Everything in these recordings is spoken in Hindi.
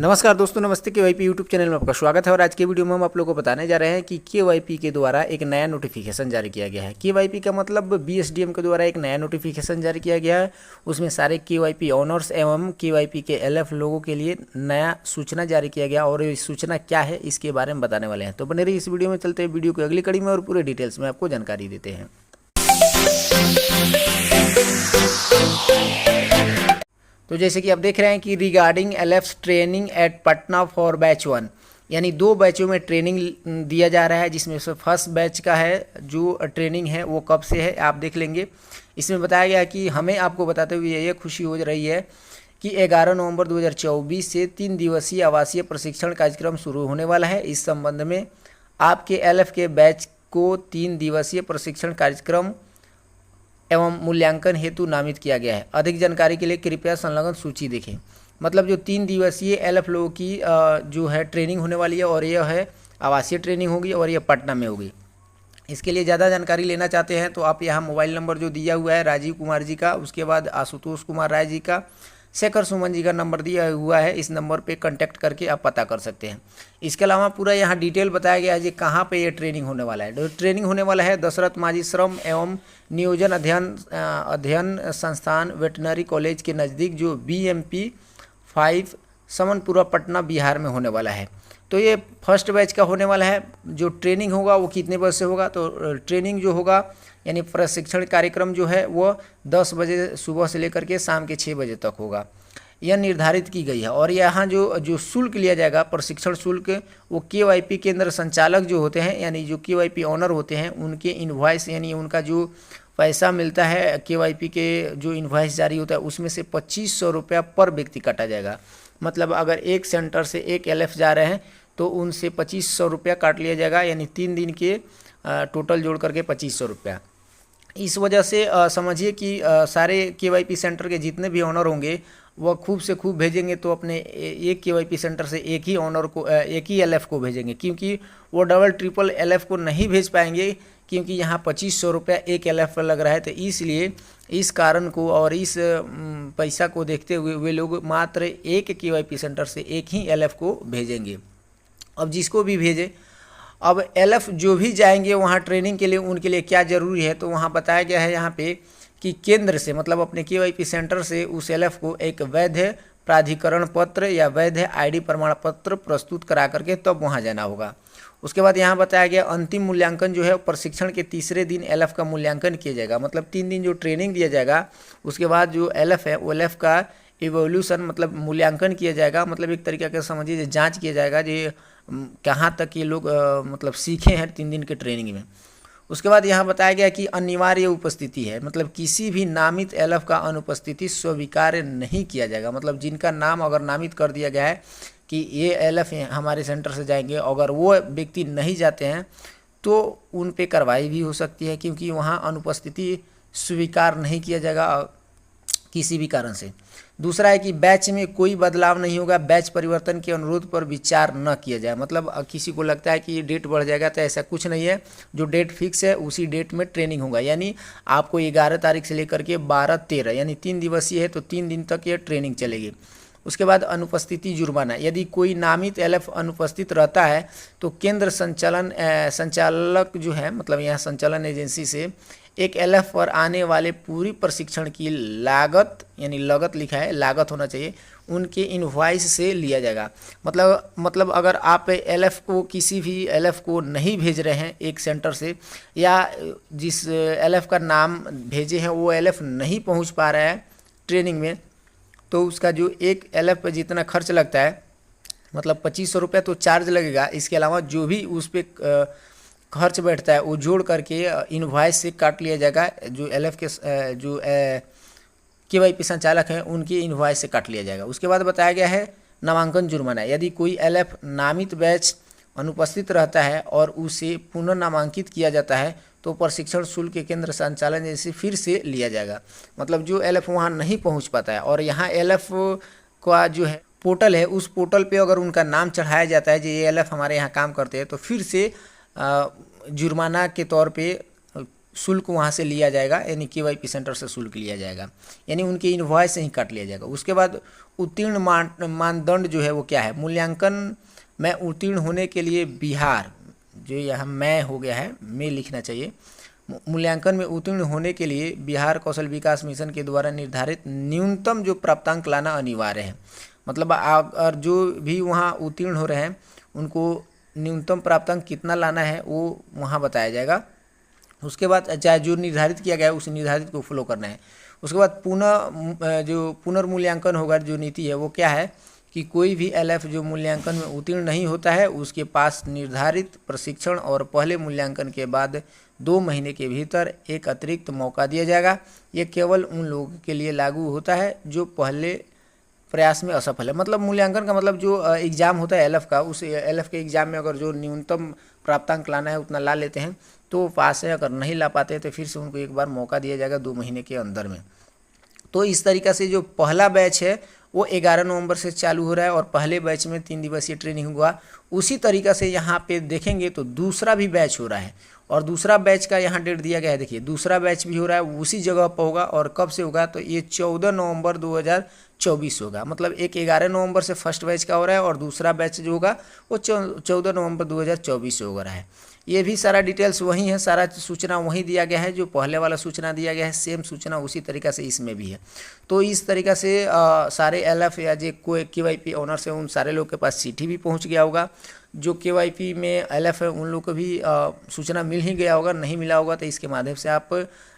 नमस्कार दोस्तों, नमस्ते। केवाईपी यूट्यूब चैनल में आपका स्वागत है। और आज के वीडियो में हम आप लोगों को बताने जा रहे हैं कि केवाईपी के द्वारा एक नया नोटिफिकेशन जारी किया गया है। केवाईपी का मतलब बीएसडीएम के द्वारा एक नया नोटिफिकेशन जारी किया गया है। उसमें सारे केवाईपी ऑनर्स एवं केवाईपी के एलएफ लोगों के लिए नया सूचना जारी किया गया और ये सूचना क्या है इसके बारे में बताने वाले हैं। तो बने रहिए इस वीडियो में। चलते हैं वीडियो की अगली कड़ी में और पूरे डिटेल्स में आपको जानकारी देते हैं। तो जैसे कि आप देख रहे हैं कि regarding LF training at Patna for batch 1, यानी 2 बैचों में ट्रेनिंग दिया जा रहा है, जिसमें से फर्स्ट बैच का है जो ट्रेनिंग है वो कब से है आप देख लेंगे। इसमें बताया गया कि हमें आपको बताते हुए ये खुशी हो रही है कि 11 नवंबर 2024 से 3 दिवसीय आवासीय प्रशिक्षण कार्यक्रम शुरू होने वाला है। इस संबंध में आपके एलएफ के बैच को 3 दिवसीय प्रशिक्षण कार्यक्रम एवं मूल्यांकन हेतु नामित किया गया है। अधिक जानकारी के लिए कृपया संलग्न सूची देखें। मतलब जो 3 दिवसीय एलएफ लोगों की जो है ट्रेनिंग होने वाली है और यह है आवासीय ट्रेनिंग होगी और यह पटना में होगी। इसके लिए ज़्यादा जानकारी लेना चाहते हैं तो आप यहाँ मोबाइल नंबर जो दिया हुआ है राजीव कुमार जी का, उसके बाद आशुतोष कुमार राय जी का, शेखर सुमन जी का नंबर दिया हुआ है। इस नंबर पे कांटेक्ट करके आप पता कर सकते हैं। इसके अलावा पूरा यहाँ डिटेल बताया गया है जी कहाँ पे ये ट्रेनिंग होने वाला है। ट्रेनिंग होने वाला है दशरथ माझी श्रम एवं नियोजन अध्ययन संस्थान वेटनरी कॉलेज के नज़दीक, जो BMP 5 समनपुरा पटना बिहार में होने वाला है। तो ये फर्स्ट बैच का होने वाला है। जो ट्रेनिंग होगा वो कितने बजे से होगा, तो ट्रेनिंग जो होगा यानी प्रशिक्षण कार्यक्रम जो है वो 10 बजे सुबह से लेकर के शाम के 6 बजे तक होगा, यह निर्धारित की गई है। और यहाँ जो शुल्क लिया जाएगा प्रशिक्षण शुल्क, वो केवाईपी केंद्र संचालक जो होते हैं यानी जो केवाईपी ऑनर होते हैं उनके इनवॉइस यानी उनका जो पैसा मिलता है केवाईपी के जो इनवॉइस जारी होता है उसमें से 2500 रुपया पर व्यक्ति काटा जाएगा। मतलब अगर एक सेंटर से एक एलएफ जा रहे हैं तो उनसे 2500 रुपया काट लिया जाएगा, यानी 3 दिन के टोटल जोड़ करके 2500 रुपया। इस वजह से समझिए कि सारे केवाईपी सेंटर के जितने भी ऑनर होंगे वह खूब से खूब भेजेंगे तो अपने एक केवाईपी सेंटर से एक ही ऑनर को एक ही एलएफ को भेजेंगे, क्योंकि वो डबल ट्रिपल एलएफ को नहीं भेज पाएंगे, क्योंकि यहाँ 2500 रुपया एक एलएफ पर लग रहा है। तो इसलिए इस कारण को और इस पैसा को देखते हुए वे लोग मात्र एक केवाईपी सेंटर से एक ही एलएफ को भेजेंगे। अब जिसको भी भेजे, अब एलएफ जो भी जाएंगे वहाँ ट्रेनिंग के लिए उनके लिए क्या ज़रूरी है, तो वहाँ बताया गया है यहाँ पे कि केंद्र से मतलब अपने केवाईपी सेंटर से उस एलएफ को एक वैध प्राधिकरण पत्र या वैध आईडी प्रमाण पत्र प्रस्तुत करा करके तब वहाँ जाना होगा। उसके बाद यहाँ बताया गया अंतिम मूल्यांकन जो है प्रशिक्षण के तीसरे दिन एलएफ का मूल्यांकन किया जाएगा। मतलब 3 दिन जो ट्रेनिंग दिया जाएगा उसके बाद जो एलएफ है वो एलएफ का इवोल्यूशन मतलब मूल्यांकन किया जाएगा। मतलब एक तरीके का समझिए जांच किया जाएगा जो कहाँ तक ये लोग मतलब सीखे हैं 3 दिन के ट्रेनिंग में। उसके बाद यहाँ बताया गया कि अनिवार्य उपस्थिति है, मतलब किसी भी नामित एलएफ का अनुपस्थिति स्वीकार्य नहीं किया जाएगा। मतलब जिनका नाम अगर नामित कर दिया गया है कि ये एलएफ हमारे सेंटर से जाएंगे, अगर वो व्यक्ति नहीं जाते हैं तो उन पे कार्रवाई भी हो सकती है, क्योंकि वहाँ अनुपस्थिति स्वीकार नहीं किया जाएगा किसी भी कारण से। दूसरा है कि बैच में कोई बदलाव नहीं होगा, बैच परिवर्तन के अनुरोध पर विचार न किया जाए। मतलब किसी को लगता है कि ये डेट बढ़ जाएगा, तो ऐसा कुछ नहीं है। जो डेट फिक्स है उसी डेट में ट्रेनिंग होगा, यानी आपको 11 तारीख से लेकर के 12-13 यानी 3 दिवसीय है तो 3 दिन तक ये ट्रेनिंग चलेगी। उसके बाद अनुपस्थिति जुर्माना, यदि कोई नामित एलएफ अनुपस्थित रहता है तो केंद्र संचालक जो है मतलब यहाँ संचालन एजेंसी से एक एलएफ पर आने वाले पूरी प्रशिक्षण की लागत, यानी लागत लिखा है लागत होना चाहिए, उनके इनवॉइस से लिया जाएगा। मतलब अगर आप एलएफ को किसी भी एलएफ को नहीं भेज रहे हैं एक सेंटर से, या जिस एलएफ का नाम भेजे हैं वो एलएफ नहीं पहुंच पा रहा है ट्रेनिंग में, तो उसका जो एक एलएफ पर जितना खर्च लगता है मतलब 2500 रुपया तो चार्ज लगेगा। इसके अलावा जो भी उस पर खर्च बैठता है वो जोड़ करके इनवॉइस से काट लिया जाएगा। जो एलएफ के जो केवाईपी संचालक हैं उनके इनवॉइस से काट लिया जाएगा। उसके बाद बताया गया है नामांकन जुर्माना, यदि कोई एलएफ नामित बैच अनुपस्थित रहता है और उसे पुनः नामांकित किया जाता है तो प्रशिक्षण शुल्क के केंद्र संचालन जैसे फिर से लिया जाएगा। मतलब जो एलएफ वहाँ नहीं पहुँच पाता है और यहाँ एलएफ का जो है पोर्टल है उस पोर्टल पे अगर उनका नाम चढ़ाया जाता है जो ये एलएफ हमारे यहाँ काम करते हैं, तो फिर से जुर्माना के तौर पे शुल्क वहाँ से लिया जाएगा, यानी KYP सेंटर से शुल्क लिया जाएगा, यानी उनके इनवॉइस से ही काट लिया जाएगा। उसके बाद उत्तीर्ण मानदंड जो है वो क्या है, मूल्यांकन में उत्तीर्ण होने के लिए बिहार, जो यहाँ मैं हो गया है, मैं लिखना चाहिए, मूल्यांकन में उत्तीर्ण होने के लिए बिहार कौशल विकास मिशन के द्वारा निर्धारित न्यूनतम जो प्राप्तांक लाना अनिवार्य है। मतलब अगर जो भी वहाँ उत्तीर्ण हो रहे हैं उनको न्यूनतम प्राप्तांक कितना लाना है वो वहाँ बताया जाएगा। उसके बाद चाहे जो निर्धारित किया गया है उस निर्धारित को फॉलो करना है। उसके बाद जो पुनर्मूल्यांकन होगा, जो नीति है वो क्या है कि कोई भी LF जो मूल्यांकन में उत्तीर्ण नहीं होता है उसके पास निर्धारित प्रशिक्षण और पहले मूल्यांकन के बाद 2 महीने के भीतर एक अतिरिक्त मौका दिया जाएगा। ये केवल उन लोगों के लिए लागू होता है जो पहले प्रयास में असफल है। मतलब मूल्यांकन का मतलब जो एग्ज़ाम होता है LF का, उस LF के एग्ज़ाम में अगर जो न्यूनतम प्राप्तांक लाना है उतना ला लेते हैं तो पास है, अगर नहीं ला पाते तो फिर से उनको एक बार मौका दिया जाएगा 2 महीने के अंदर में। तो इस तरीक़ा से जो पहला बैच है वो 11 नवंबर से चालू हो रहा है और पहले बैच में 3 दिवसीय ट्रेनिंग हुआ। उसी तरीक़ा से यहाँ पे देखेंगे तो दूसरा भी बैच हो रहा है और दूसरा बैच का यहाँ डेट दिया गया है। देखिए दूसरा बैच भी हो रहा है, उसी जगह पर होगा और कब से होगा तो ये 14 नवंबर 2024 होगा। मतलब एक 11 नवंबर से फर्स्ट बैच का हो रहा है और दूसरा बैच जो होगा वो 14 नवंबर 2024 से हो रहा है। ये भी सारा डिटेल्स वही है, सारा सूचना वही दिया गया है जो पहले वाला सूचना दिया गया है, सेम सूचना उसी तरीक़ा से इसमें भी है। तो इस तरीक़ा से सारे LF या जो कोई KYP ऑनर्स है उन सारे लोग के पास चिट्ठी भी पहुंच गया होगा। जो KYP में LF है उन लोग को भी सूचना मिल ही गया होगा, नहीं मिला होगा तो इसके माध्यम से आप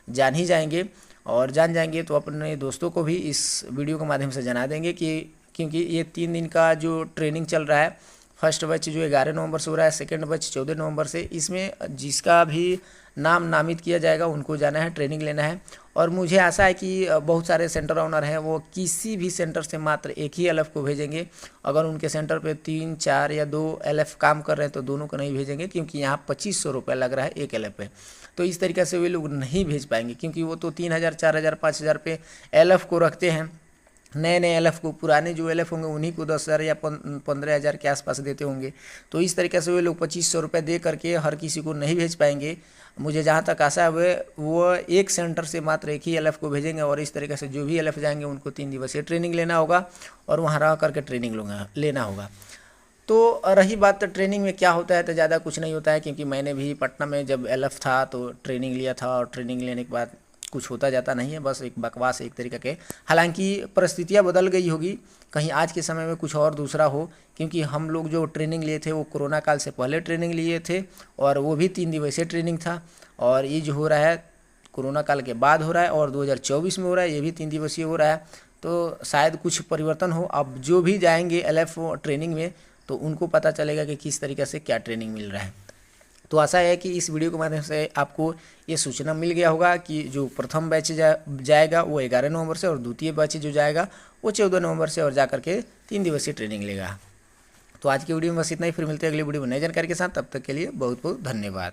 जान ही जाएंगे और जान जाएंगे तो अपने दोस्तों को भी इस वीडियो के माध्यम से जना देंगे कि क्योंकि ये 3 दिन का जो ट्रेनिंग चल रहा है, फर्स्ट बैच जो 11 नवंबर से हो रहा है, सेकंड बैच 14 नवंबर से, इसमें जिसका भी नाम नामित किया जाएगा उनको जाना है, ट्रेनिंग लेना है। और मुझे आशा है कि बहुत सारे सेंटर ओनर हैं वो किसी भी सेंटर से मात्र एक ही LF को भेजेंगे। अगर उनके सेंटर पे 3, 4 या 2 LF काम कर रहे हैं तो दोनों को नहीं भेजेंगे, क्योंकि यहाँ 2500 रुपये लग रहा है एक LF पे। तो इस तरीके से वे लोग नहीं भेज पाएंगे, क्योंकि वो तो 3000, 4000, 5000 पे LF को रखते हैं। नए LF को, पुराने जो LF होंगे उन्हीं को 10,000 या 15,000 के आसपास देते होंगे। तो इस तरीके से वे लोग 2500 रुपये दे करके हर किसी को नहीं भेज पाएंगे। मुझे जहाँ तक आशा है वो एक सेंटर से मात्र एक ही LF को भेजेंगे और इस तरीके से जो भी LF जाएंगे उनको 3 दिवसीय ट्रेनिंग लेना होगा और वहाँ रह करके ट्रेनिंग लेना होगा। तो रही बात ट्रेनिंग में क्या होता है, तो ज़्यादा कुछ नहीं होता है, क्योंकि मैंने भी पटना में जब LF था तो ट्रेनिंग लिया था और ट्रेनिंग लेने के बाद कुछ होता जाता नहीं है, बस एक बकवास एक तरीके के। हालांकि परिस्थितियां बदल गई होगी, कहीं आज के समय में कुछ और दूसरा हो, क्योंकि हम लोग जो ट्रेनिंग लिए थे वो कोरोना काल से पहले ट्रेनिंग लिए थे और वो भी 3 दिवसीय ट्रेनिंग था। और ये जो हो रहा है कोरोना काल के बाद हो रहा है और 2024 में हो रहा है, ये भी 3 दिवसीय हो रहा है। तो शायद कुछ परिवर्तन हो। अब जो भी जाएंगे LF ट्रेनिंग में तो उनको पता चलेगा कि किस तरीके से क्या ट्रेनिंग मिल रहा है। तो आशा है कि इस वीडियो के माध्यम से आपको ये सूचना मिल गया होगा कि जो प्रथम बैच जाएगा वो 11 नवंबर से और द्वितीय बैच जो जाएगा वो 14 नवंबर से और जा करके 3 दिवसीय ट्रेनिंग लेगा। तो आज की वीडियो में बस इतना ही, फिर मिलते हैं अगली वीडियो में नई जानकारी के साथ। तब तक के लिए बहुत बहुत धन्यवाद।